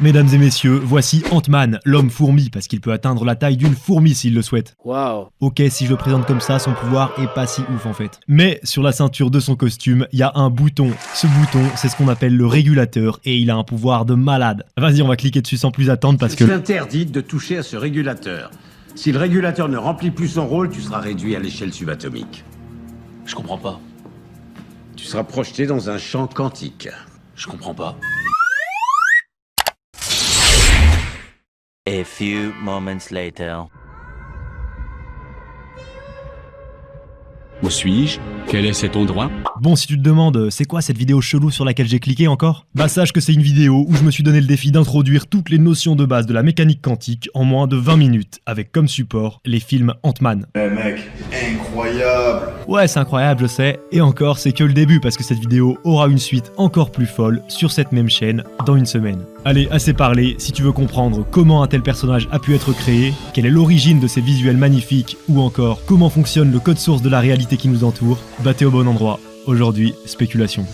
Mesdames et messieurs, voici Ant-Man, l'homme fourmi, parce qu'il peut atteindre la taille d'une fourmi s'il le souhaite. Waouh. Ok, si je le présente comme ça, son pouvoir est pas si ouf en fait. Mais sur la ceinture de son costume, il y a un bouton. Ce bouton, c'est ce qu'on appelle le régulateur, et il a un pouvoir de malade. Vas-y, on va cliquer dessus sans plus attendre parce que... Je t'interdis de toucher à ce régulateur. Si le régulateur ne remplit plus son rôle, tu seras réduit à l'échelle subatomique. Je comprends pas. Tu seras projeté dans un champ quantique. Je comprends pas. A few moments later. Où suis-je? Quel est cet endroit? Bon, si tu te demandes, c'est quoi cette vidéo chelou sur laquelle j'ai cliqué encore? Bah sache que c'est une vidéo où je me suis donné le défi d'introduire toutes les notions de base de la mécanique quantique en moins de 20 minutes, avec comme support les films Ant-Man. Eh mec, incroyable! Ouais, c'est incroyable, je sais, et encore, c'est que le début parce que cette vidéo aura une suite encore plus folle sur cette même chaîne dans une semaine. Allez, assez parlé, si tu veux comprendre comment un tel personnage a pu être créé, quelle est l'origine de ces visuels magnifiques, ou encore comment fonctionne le code source de la réalité qui nous entoure, bah t'es au bon endroit. Aujourd'hui, spéculation.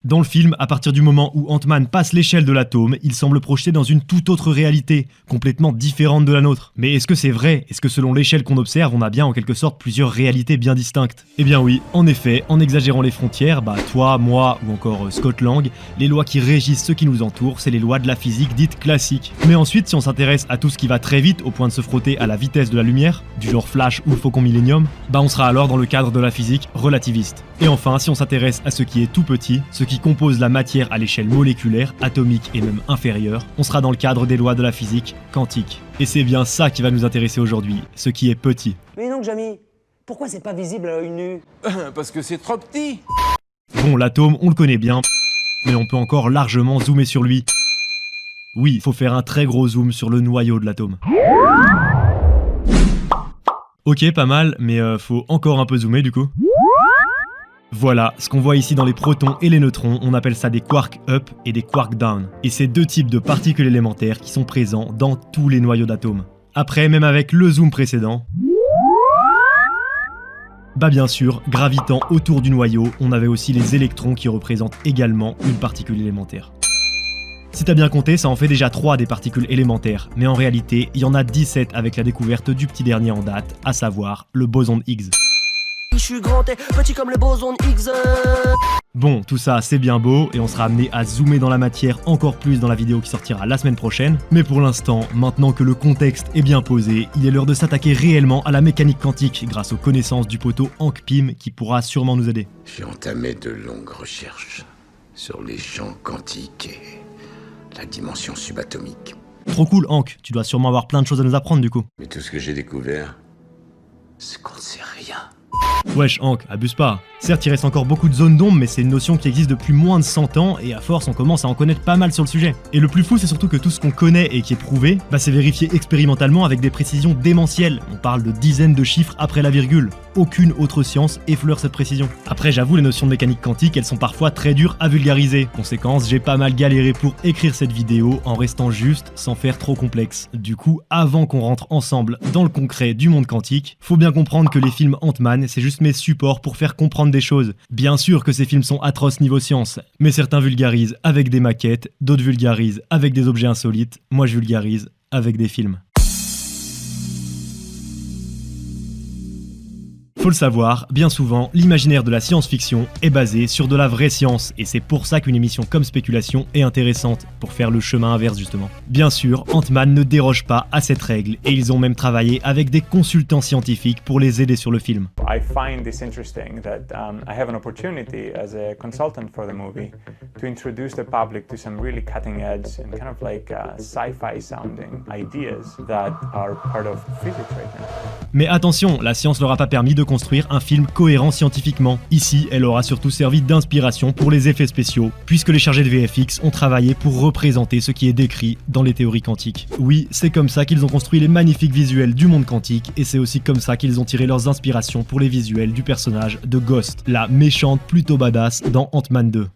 Dans le film, à partir du moment où Ant-Man passe l'échelle de l'atome, il semble projeté dans une toute autre réalité, complètement différente de la nôtre. Mais est-ce que c'est vrai? Est-ce que selon l'échelle qu'on observe, on a bien en quelque sorte plusieurs réalités bien distinctes? Eh bien oui, en effet, en exagérant les frontières, bah toi, moi ou encore Scott Lang, les lois qui régissent ce qui nous entoure, c'est les lois de la physique dite classique. Mais ensuite, si on s'intéresse à tout ce qui va très vite au point de se frotter à la vitesse de la lumière, du genre Flash ou Faucon Millenium, bah on sera alors dans le cadre de la physique relativiste. Et enfin, si on s'intéresse à ce qui est tout petit, ce qui compose la matière à l'échelle moléculaire, atomique et même inférieure, on sera dans le cadre des lois de la physique quantique. Et c'est bien ça qui va nous intéresser aujourd'hui, ce qui est petit. Mais non, Jamie, pourquoi c'est pas visible à l'œil nu? Parce que c'est trop petit. Bon, l'atome, on le connaît bien, mais on peut encore largement zoomer sur lui. Oui, il faut faire un très gros zoom sur le noyau de l'atome. Ok, pas mal, mais faut encore un peu zoomer du coup. Voilà, ce qu'on voit ici dans les protons et les neutrons, on appelle ça des quarks up et des quarks down. Et c'est deux types de particules élémentaires qui sont présents dans tous les noyaux d'atomes. Après, même avec le zoom précédent, bah bien sûr, gravitant autour du noyau, on avait aussi les électrons qui représentent également une particule élémentaire. Si t'as bien compté, ça en fait déjà 3 des particules élémentaires, mais en réalité, il y en a 17 avec la découverte du petit dernier en date, à savoir le boson de Higgs. Je suis grand et petit comme le boson de Higgs. Bon, tout ça c'est bien beau et on sera amené à zoomer dans la matière encore plus dans la vidéo qui sortira la semaine prochaine. Mais pour l'instant, maintenant que le contexte est bien posé, il est l'heure de s'attaquer réellement à la mécanique quantique grâce aux connaissances du poteau Hank Pym qui pourra sûrement nous aider. J'ai entamé de longues recherches sur les champs quantiques et la dimension subatomique. Trop cool Hank, tu dois sûrement avoir plein de choses à nous apprendre du coup. Mais tout ce que j'ai découvert, c'est qu'on ne sait rien. Wesh Hank, abuse pas. Certes, il reste encore beaucoup de zones d'ombre, mais c'est une notion qui existe depuis moins de 100 ans, et à force, on commence à en connaître pas mal sur le sujet. Et le plus fou, c'est surtout que tout ce qu'on connaît et qui est prouvé, bah c'est vérifié expérimentalement avec des précisions démentielles. On parle de dizaines de chiffres après la virgule. Aucune autre science effleure cette précision. Après, j'avoue, les notions de mécanique quantique, elles sont parfois très dures à vulgariser. Conséquence, j'ai pas mal galéré pour écrire cette vidéo en restant juste, sans faire trop complexe. Du coup, avant qu'on rentre ensemble dans le concret du monde quantique, faut bien comprendre que les films Ant-Man, c'est juste mes supports pour faire comprendre des choses. Bien sûr que ces films sont atroces niveau science, mais certains vulgarisent avec des maquettes, d'autres vulgarisent avec des objets insolites, moi je vulgarise avec des films. Faut le savoir, bien souvent, l'imaginaire de la science-fiction est basé sur de la vraie science, et c'est pour ça qu'une émission comme Spéculation est intéressante, pour faire le chemin inverse justement. Bien sûr, Ant-Man ne déroge pas à cette règle, et ils ont même travaillé avec des consultants scientifiques pour les aider sur le film. I find this interesting that I have an opportunity as a consultant for the movie to introduce the public to some really cutting edge and kind of like sci-fi sounding ideas that are part of physics right now. Mais attention, la science leur a pas permis de construire construire un film cohérent scientifiquement. Ici, elle aura surtout servi d'inspiration pour les effets spéciaux, puisque les chargés de VFX ont travaillé pour représenter ce qui est décrit dans les théories quantiques. Oui, c'est comme ça qu'ils ont construit les magnifiques visuels du monde quantique, et c'est aussi comme ça qu'ils ont tiré leurs inspirations pour les visuels du personnage de Ghost, la méchante plutôt badass dans Ant-Man 2.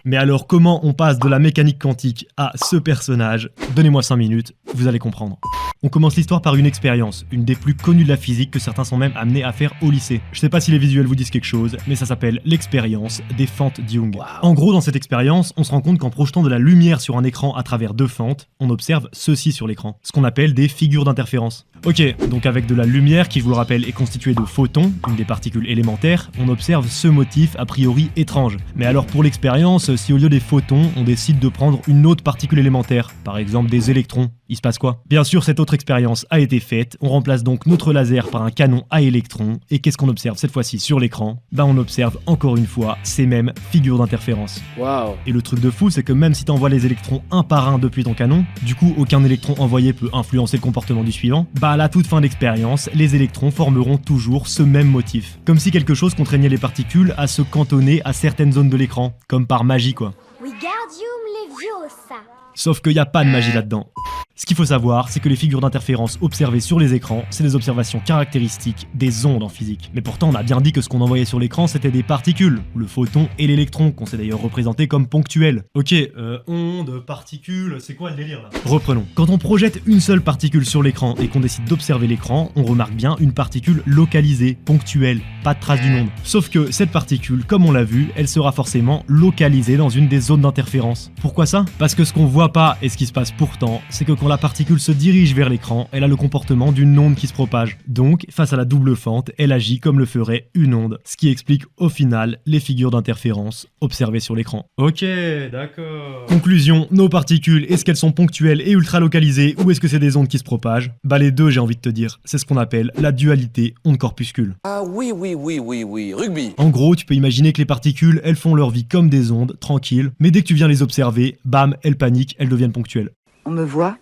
Mais alors comment on passe de la mécanique quantique à ce personnage? Donnez-moi 5 minutes, vous allez comprendre. On commence l'histoire par une expérience, une des plus connues de la physique que certains sont même amenés à faire au lycée. Je sais pas si les visuels vous disent quelque chose, mais ça s'appelle l'expérience des fentes Young. Wow. En gros, dans cette expérience, on se rend compte qu'en projetant de la lumière sur un écran à travers deux fentes, on observe ceci sur l'écran, ce qu'on appelle des figures d'interférence. Ok, donc avec de la lumière qui, je vous le rappelle, est constituée de photons, une des particules élémentaires, on observe ce motif a priori étrange. Mais alors pour l'expérience, si au lieu des photons, on décide de prendre une autre particule élémentaire, par exemple des électrons, il se passe quoi? Bien sûr, cette autre expérience a été faite, on remplace donc notre laser par un canon à électrons, et qu'est-ce qu'on observe cette fois-ci sur l'écran? On observe encore une fois ces mêmes figures d'interférence. Wow. Et le truc de fou, c'est que même si t'envoies les électrons un par un depuis ton canon, du coup aucun électron envoyé peut influencer le comportement du suivant, à la toute fin d'expérience, les électrons formeront toujours ce même motif. Comme si quelque chose contraignait les particules à se cantonner à certaines zones de l'écran, comme par magie quoi. Wingardium Leviosa. Sauf qu'il n'y a pas de magie là-dedans. Ce qu'il faut savoir, c'est que les figures d'interférence observées sur les écrans, c'est des observations caractéristiques des ondes en physique. Mais pourtant, on a bien dit que ce qu'on envoyait sur l'écran, c'était des particules, le photon et l'électron, qu'on sait d'ailleurs représenter comme ponctuels. Ok, ondes, particules, c'est quoi le délire là? Reprenons. Quand on projette une seule particule sur l'écran et qu'on décide d'observer l'écran, on remarque bien une particule localisée, ponctuelle, pas de trace d'une onde. Sauf que cette particule, comme on l'a vu, elle sera forcément localisée dans une des zones d'interférence. Pourquoi ça? Parce que ce qu'on voit pas et ce qui se passe pourtant, c'est que quand la particule se dirige vers l'écran, elle a le comportement d'une onde qui se propage. Donc, face à la double fente, elle agit comme le ferait une onde, ce qui explique au final les figures d'interférence observées sur l'écran. Ok, d'accord. Conclusion, nos particules, est-ce qu'elles sont ponctuelles et ultra localisées ou est-ce que c'est des ondes qui se propagent? Les deux, j'ai envie de te dire. C'est ce qu'on appelle la dualité onde-corpuscule. Ah oui, rugby. En gros, tu peux imaginer que les particules, elles font leur vie comme des ondes, tranquilles, mais dès que tu viens les observer, bam, elles paniquent, elles deviennent ponctuelles. On me voit,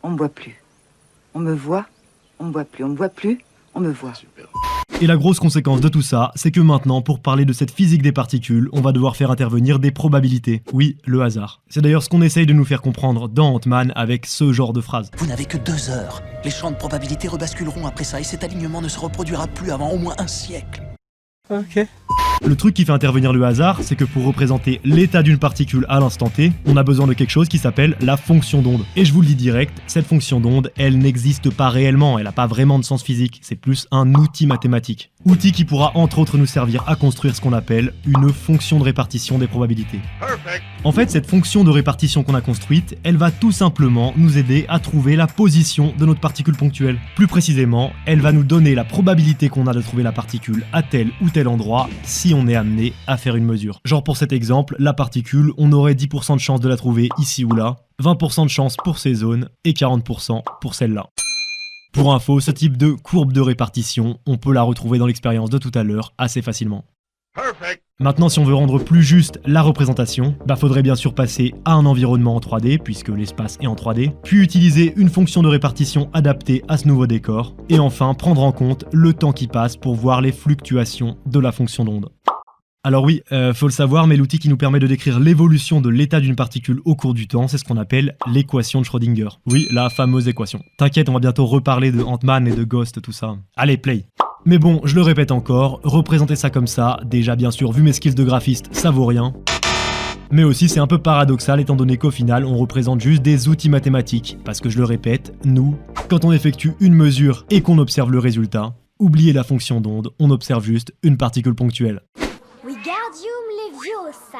on me voit plus. On me voit, on me voit plus. On me voit plus, on me voit. Super. Et la grosse conséquence de tout ça, c'est que maintenant, pour parler de cette physique des particules, on va devoir faire intervenir des probabilités. Oui, le hasard. C'est d'ailleurs ce qu'on essaye de nous faire comprendre dans Ant-Man avec ce genre de phrase. Vous n'avez que 2 heures. Les champs de probabilité rebasculeront après ça et cet alignement ne se reproduira plus avant au moins un siècle. Ok. Le truc qui fait intervenir le hasard, c'est que pour représenter l'état d'une particule à l'instant T, on a besoin de quelque chose qui s'appelle la fonction d'onde. Et je vous le dis direct, cette fonction d'onde, elle n'existe pas réellement, elle n'a pas vraiment de sens physique, c'est plus un outil mathématique. Outil qui pourra entre autres nous servir à construire ce qu'on appelle une fonction de répartition des probabilités. Perfect. En fait, cette fonction de répartition qu'on a construite, elle va tout simplement nous aider à trouver la position de notre particule ponctuelle. Plus précisément, elle va nous donner la probabilité qu'on a de trouver la particule à tel ou tel endroit si on est amené à faire une mesure. Genre pour cet exemple, la particule, on aurait 10% de chance de la trouver ici ou là, 20% de chance pour ces zones et 40% pour celle-là. Pour info, ce type de courbe de répartition, on peut la retrouver dans l'expérience de tout à l'heure assez facilement. Perfect. Maintenant, si on veut rendre plus juste la représentation, faudrait bien sûr passer à un environnement en 3D, puisque l'espace est en 3D, puis utiliser une fonction de répartition adaptée à ce nouveau décor, et enfin prendre en compte le temps qui passe pour voir les fluctuations de la fonction d'onde. Alors oui, faut le savoir, mais l'outil qui nous permet de décrire l'évolution de l'état d'une particule au cours du temps, c'est ce qu'on appelle l'équation de Schrödinger. Oui, la fameuse équation. T'inquiète, on va bientôt reparler de Ant-Man et de Ghost, tout ça. Allez, play. Mais bon, je le répète encore, représenter ça comme ça, déjà bien sûr, vu mes skills de graphiste, ça vaut rien. Mais aussi c'est un peu paradoxal étant donné qu'au final on représente juste des outils mathématiques, parce que je le répète, nous, quand on effectue une mesure et qu'on observe le résultat, oubliez la fonction d'onde, on observe juste une particule ponctuelle. Wingardium Leviosa.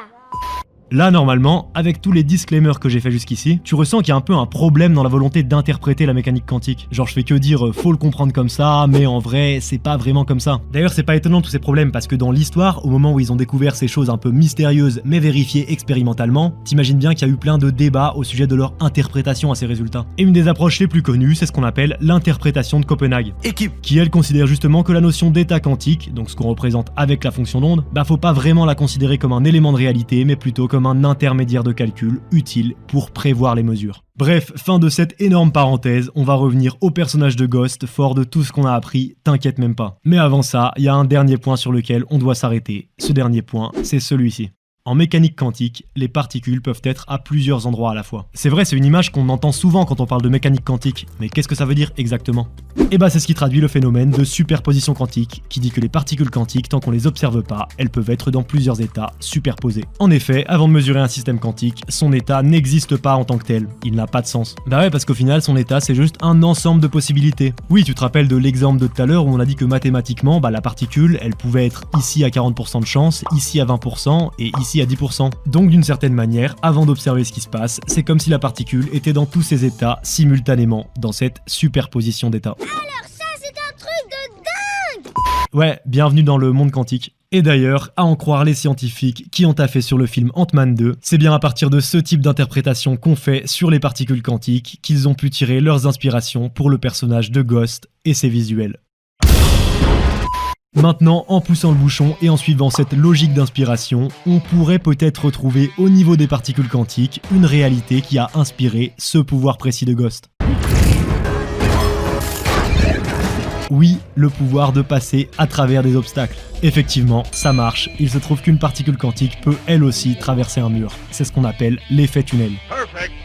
Là, normalement, avec tous les disclaimers que j'ai fait jusqu'ici, tu ressens qu'il y a un peu un problème dans la volonté d'interpréter la mécanique quantique. Genre, je fais que dire faut le comprendre comme ça, mais en vrai, c'est pas vraiment comme ça. D'ailleurs, c'est pas étonnant tous ces problèmes, parce que dans l'histoire, au moment où ils ont découvert ces choses un peu mystérieuses, mais vérifiées expérimentalement, t'imagines bien qu'il y a eu plein de débats au sujet de leur interprétation à ces résultats. Et une des approches les plus connues, c'est ce qu'on appelle l'interprétation de Copenhague. Qui, elle, considère justement que la notion d'état quantique, donc ce qu'on représente avec la fonction d'onde, faut pas vraiment la considérer comme un élément de réalité, mais plutôt comme comme un intermédiaire de calcul utile pour prévoir les mesures. Bref, fin de cette énorme parenthèse, on va revenir au personnage de Ghost, fort de tout ce qu'on a appris, t'inquiète même pas. Mais avant ça, il y a un dernier point sur lequel on doit s'arrêter. Ce dernier point, c'est celui-ci. En mécanique quantique, les particules peuvent être à plusieurs endroits à la fois. C'est vrai, c'est une image qu'on entend souvent quand on parle de mécanique quantique, mais qu'est-ce que ça veut dire exactement? Et bah c'est ce qui traduit le phénomène de superposition quantique, qui dit que les particules quantiques, tant qu'on les observe pas, elles peuvent être dans plusieurs états superposés. En effet, avant de mesurer un système quantique, son état n'existe pas en tant que tel, il n'a pas de sens. Bah ouais, parce qu'au final, son état c'est juste un ensemble de possibilités. Oui, tu te rappelles de l'exemple de tout à l'heure où on a dit que mathématiquement, bah la particule, elle pouvait être ici à 40% de chance, ici à 20% et ici à 10%. Donc d'une certaine manière, avant d'observer ce qui se passe, c'est comme si la particule était dans tous ses états simultanément, dans cette superposition d'états. Alors ça, c'est un truc de dingue! Ouais, bienvenue dans le monde quantique. Et d'ailleurs, à en croire les scientifiques qui ont taffé sur le film Ant-Man 2, c'est bien à partir de ce type d'interprétation qu'on fait sur les particules quantiques qu'ils ont pu tirer leurs inspirations pour le personnage de Ghost et ses visuels. Maintenant, en poussant le bouchon et en suivant cette logique d'inspiration, on pourrait peut-être retrouver au niveau des particules quantiques une réalité qui a inspiré ce pouvoir précis de Ghost. Oui, le pouvoir de passer à travers des obstacles. Effectivement, ça marche, il se trouve qu'une particule quantique peut elle aussi traverser un mur. C'est ce qu'on appelle l'effet tunnel.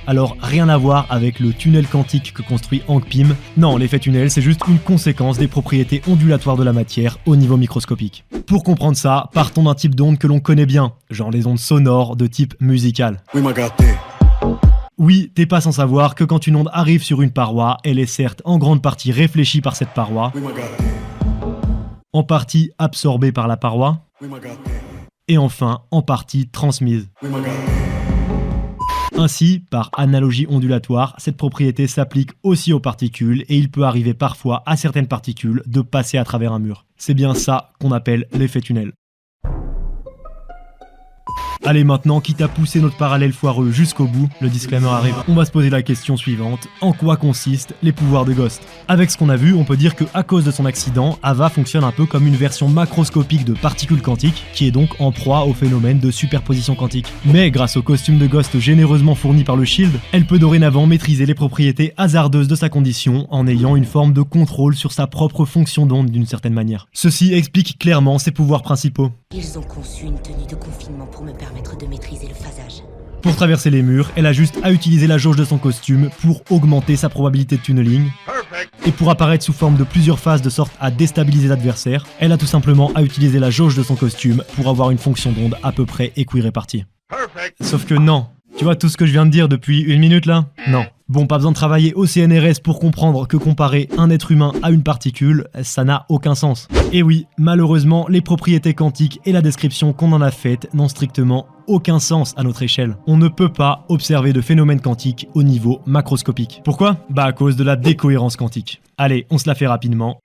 Alors, rien à voir avec le tunnel quantique que construit Hank Pym. Non, l'effet tunnel, c'est juste une conséquence des propriétés ondulatoires de la matière au niveau microscopique. Pour comprendre ça, partons d'un type d'onde que l'on connaît bien, genre les ondes sonores de type musical. Oui, t'es pas sans savoir que quand une onde arrive sur une paroi, elle est certes en grande partie réfléchie par cette paroi, en partie absorbée par la paroi, et enfin en partie transmise. Ainsi, par analogie ondulatoire, cette propriété s'applique aussi aux particules et il peut arriver parfois à certaines particules de passer à travers un mur. C'est bien ça qu'on appelle l'effet tunnel. Allez maintenant, quitte à pousser notre parallèle foireux jusqu'au bout, le disclaimer arrive. On va se poser la question suivante, en quoi consistent les pouvoirs de Ghost? Avec ce qu'on a vu, on peut dire que à cause de son accident, Ava fonctionne un peu comme une version macroscopique de particules quantiques, qui est donc en proie au phénomène de superposition quantique. Mais grâce au costume de Ghost généreusement fourni par le Shield, elle peut dorénavant maîtriser les propriétés hasardeuses de sa condition en ayant une forme de contrôle sur sa propre fonction d'onde d'une certaine manière. Ceci explique clairement ses pouvoirs principaux. Ils ont conçu une tenue de confinement pour me permettre de maîtriser le phasage. Pour traverser les murs, elle a juste à utiliser la jauge de son costume pour augmenter sa probabilité de tunneling. Et pour apparaître sous forme de plusieurs phases de sorte à déstabiliser l'adversaire, elle a tout simplement à utiliser la jauge de son costume pour avoir une fonction d'onde à peu près équirépartie. Sauf que non. Tu vois tout ce que je viens de dire depuis une minute là? Non. Bon, pas besoin de travailler au CNRS pour comprendre que comparer un être humain à une particule, ça n'a aucun sens. Et oui, malheureusement, les propriétés quantiques et la description qu'on en a faite n'ont strictement aucun sens à notre échelle. On ne peut pas observer de phénomènes quantiques au niveau macroscopique. Pourquoi? Bah à cause de la décohérence quantique. Allez, on se la fait rapidement.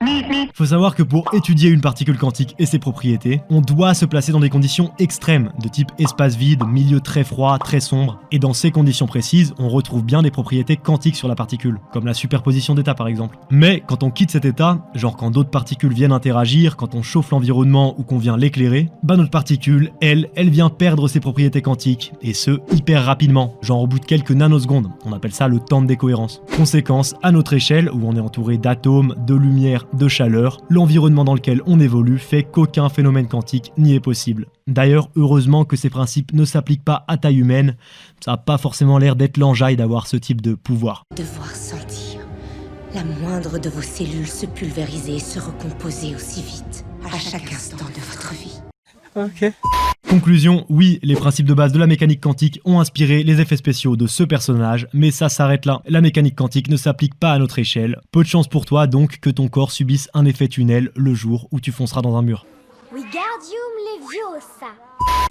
Faut savoir que pour étudier une particule quantique et ses propriétés, on doit se placer dans des conditions extrêmes, de type espace vide, milieu très froid, très sombre. Et dans ces conditions précises, on retrouve bien des propriétés quantiques sur la particule, comme la superposition d'états par exemple. Mais quand on quitte cet état, genre quand d'autres particules viennent interagir, quand on chauffe l'environnement ou qu'on vient l'éclairer, bah notre particule, elle vient perdre ses propriétés quantiques, et ce, hyper rapidement, genre au bout de quelques nanosecondes. On appelle ça le temps de décohérence. Conséquence, à notre échelle, où on est entouré d'atomes, de lumière, de chaleur, l'environnement dans lequel on évolue fait qu'aucun phénomène quantique n'y est possible. D'ailleurs, heureusement que ces principes ne s'appliquent pas à taille humaine, ça n'a pas forcément l'air d'être l'enjaille d'avoir ce type de pouvoir. Devoir sentir la moindre de vos cellules se pulvériser et se recomposer aussi vite à chaque instant de votre vie. Ok. Conclusion, oui, les principes de base de la mécanique quantique ont inspiré les effets spéciaux de ce personnage, mais ça s'arrête là. La mécanique quantique ne s'applique pas à notre échelle. Peu de chance pour toi donc que ton corps subisse un effet tunnel le jour où tu fonceras dans un mur. Wingardium Leviosa.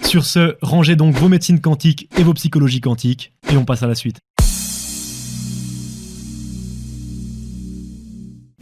Sur ce, rangez donc vos médecines quantiques et vos psychologies quantiques, et on passe à la suite.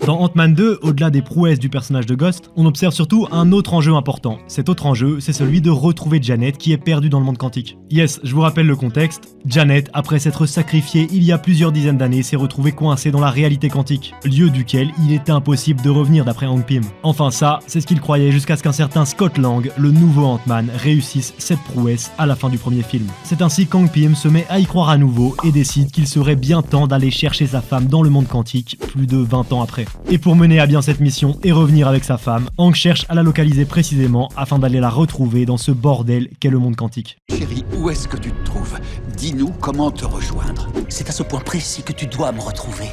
Dans Ant-Man 2, au-delà des prouesses du personnage de Ghost, on observe surtout un autre enjeu important. Cet autre enjeu, c'est celui de retrouver Janet qui est perdue dans le monde quantique. Yes, je vous rappelle le contexte. Janet, après s'être sacrifiée il y a plusieurs dizaines d'années, s'est retrouvée coincée dans la réalité quantique, lieu duquel il est impossible de revenir d'après Hank Pym. Enfin ça, c'est ce qu'il croyait jusqu'à ce qu'un certain Scott Lang, le nouveau Ant-Man, réussisse cette prouesse à la fin du premier film. C'est ainsi qu'Hank Pym se met à y croire à nouveau et décide qu'il serait bien temps d'aller chercher sa femme dans le monde quantique plus de 20 ans après. Et pour mener à bien cette mission et revenir avec sa femme, Hank cherche à la localiser précisément afin d'aller la retrouver dans ce bordel qu'est le monde quantique. Chérie, où est-ce que tu te trouves? Dis-nous comment te rejoindre. C'est à ce point précis que tu dois me retrouver.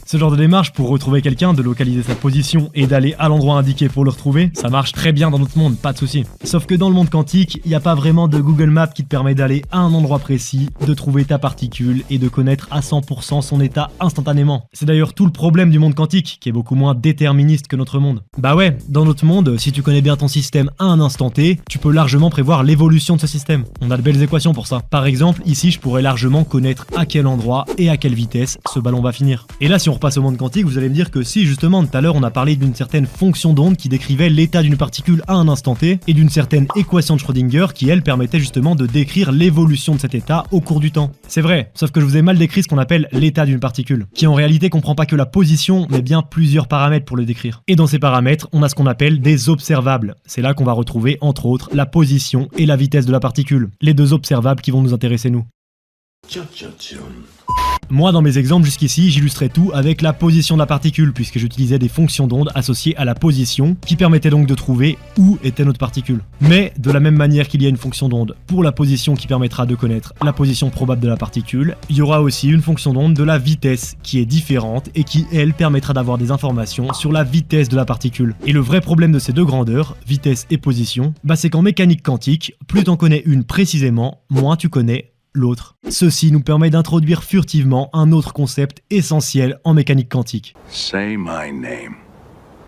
Ce genre de démarche pour retrouver quelqu'un, de localiser sa position et d'aller à l'endroit indiqué pour le retrouver, ça marche très bien dans notre monde, pas de souci. Sauf que dans le monde quantique, il n'y a pas vraiment de Google Maps qui te permet d'aller à un endroit précis, de trouver ta particule et de connaître à 100% son état instantanément. C'est d'ailleurs tout le problème du monde quantique, qui est beaucoup moins déterministe que notre monde. Bah ouais, dans notre monde, si tu connais bien ton système à un instant T, tu peux largement prévoir l'évolution de ce système. On a de belles équations pour ça. Par exemple, ici je pourrais largement connaître à quel endroit et à quelle vitesse ce ballon va finir. Et là si on repasse au monde quantique, vous allez me dire que si justement tout à l'heure on a parlé d'une certaine fonction d'onde qui décrivait l'état d'une particule à un instant T, et d'une certaine équation de Schrödinger qui elle permettait justement de décrire l'évolution de cet état au cours du temps. C'est vrai, sauf que je vous ai mal décrit ce qu'on appelle l'état d'une particule, qui en réalité comprend pas que la position, mais bien plusieurs paramètres pour le décrire. Et dans ces paramètres, on a ce qu'on appelle des observables. C'est là qu'on va retrouver entre autres la position et la vitesse de la particule, les deux observables qui vont nous intéresser nous. Moi, dans mes exemples jusqu'ici, j'illustrais tout avec la position de la particule, puisque j'utilisais des fonctions d'onde associées à la position, qui permettaient donc de trouver où était notre particule. Mais, de la même manière qu'il y a une fonction d'onde pour la position qui permettra de connaître la position probable de la particule, il y aura aussi une fonction d'onde de la vitesse, qui est différente et qui, elle, permettra d'avoir des informations sur la vitesse de la particule. Et le vrai problème de ces deux grandeurs, vitesse et position, bah c'est qu'en mécanique quantique, plus t'en connais une précisément, moins tu connais l'autre. Ceci nous permet d'introduire furtivement un autre concept essentiel en mécanique quantique. Say my name.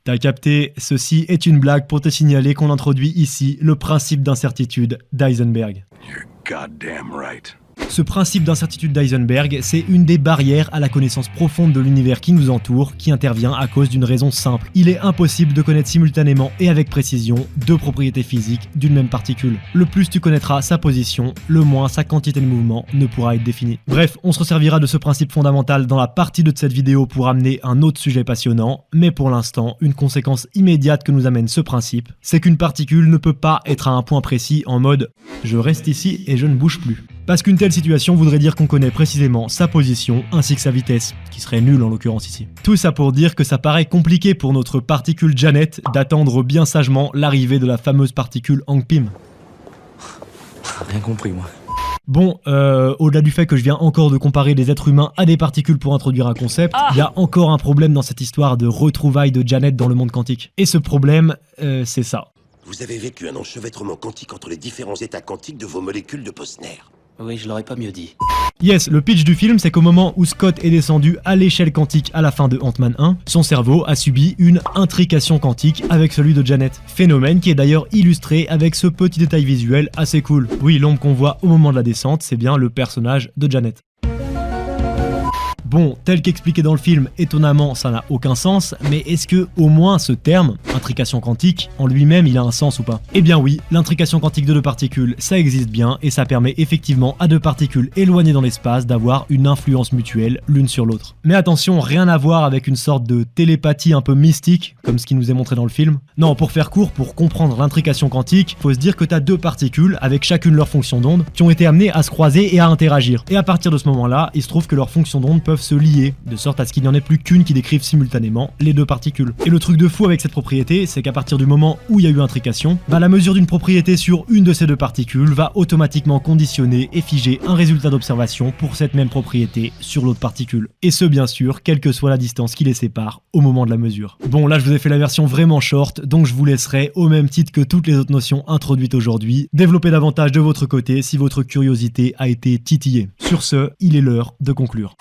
T'as capté, ceci est une blague pour te signaler qu'on introduit ici le principe d'incertitude d'Heisenberg. You're goddamn right. Ce principe d'incertitude d'Heisenberg, c'est une des barrières à la connaissance profonde de l'univers qui nous entoure, qui intervient à cause d'une raison simple. Il est impossible de connaître simultanément et avec précision deux propriétés physiques d'une même particule. Le plus tu connaîtras sa position, le moins sa quantité de mouvement ne pourra être définie. Bref, on se resservira de ce principe fondamental dans la partie 2 de cette vidéo pour amener un autre sujet passionnant, mais pour l'instant, une conséquence immédiate que nous amène ce principe, c'est qu'une particule ne peut pas être à un point précis en mode « je reste ici et je ne bouge plus ». Parce qu'une telle situation voudrait dire qu'on connaît précisément sa position ainsi que sa vitesse, qui serait nulle en l'occurrence ici. Tout ça pour dire que ça paraît compliqué pour notre particule Janet d'attendre bien sagement l'arrivée de la fameuse particule Hank Pym. Rien compris, moi. Bon, au-delà du fait que je viens encore de comparer des êtres humains à des particules pour introduire un concept, il y a encore un problème dans cette histoire de retrouvailles de Janet dans le monde quantique. Et ce problème, c'est ça. Vous avez vécu un enchevêtrement quantique entre les différents états quantiques de vos molécules de Posner. Oui, je l'aurais pas mieux dit. Yes, le pitch du film, c'est qu'au moment où Scott est descendu à l'échelle quantique à la fin de Ant-Man 1, son cerveau a subi une intrication quantique avec celui de Janet. Phénomène qui est d'ailleurs illustré avec ce petit détail visuel assez cool. Oui, l'ombre qu'on voit au moment de la descente, c'est bien le personnage de Janet. Bon, tel qu'expliqué dans le film, étonnamment, ça n'a aucun sens, mais est-ce que, au moins, ce terme, intrication quantique, en lui-même, il a un sens ou pas? Eh bien oui, l'intrication quantique de deux particules, ça existe bien, et ça permet effectivement à deux particules éloignées dans l'espace d'avoir une influence mutuelle l'une sur l'autre. Mais attention, rien à voir avec une sorte de télépathie un peu mystique, comme ce qui nous est montré dans le film. Non, pour faire court, pour comprendre l'intrication quantique, faut se dire que t'as deux particules, avec chacune leur fonction d'onde, qui ont été amenées à se croiser et à interagir. Et à partir de ce moment-là, il se trouve que leurs fonctions d'onde peuvent se lier, de sorte à ce qu'il n'y en ait plus qu'une qui décrive simultanément les deux particules. Et le truc de fou avec cette propriété, c'est qu'à partir du moment où il y a eu intrication, la mesure d'une propriété sur une de ces deux particules va automatiquement conditionner et figer un résultat d'observation pour cette même propriété sur l'autre particule. Et ce bien sûr, quelle que soit la distance qui les sépare au moment de la mesure. Bon, là je vous ai fait la version vraiment short, donc je vous laisserai, au même titre que toutes les autres notions introduites aujourd'hui, développer davantage de votre côté si votre curiosité a été titillée. Sur ce, il est l'heure de conclure.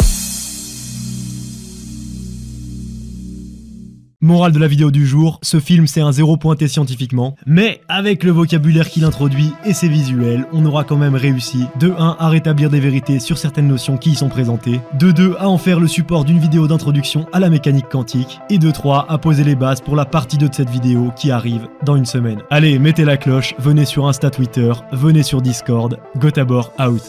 Morale de la vidéo du jour, ce film c'est un 0 pointé scientifiquement, mais avec le vocabulaire qu'il introduit et ses visuels, on aura quand même réussi de 1 à rétablir des vérités sur certaines notions qui y sont présentées, de 2 à en faire le support d'une vidéo d'introduction à la mécanique quantique, et de 3 à poser les bases pour la partie 2 de cette vidéo qui arrive dans une semaine. Allez, mettez la cloche, venez sur Insta, Twitter, venez sur Discord, Gotabor out.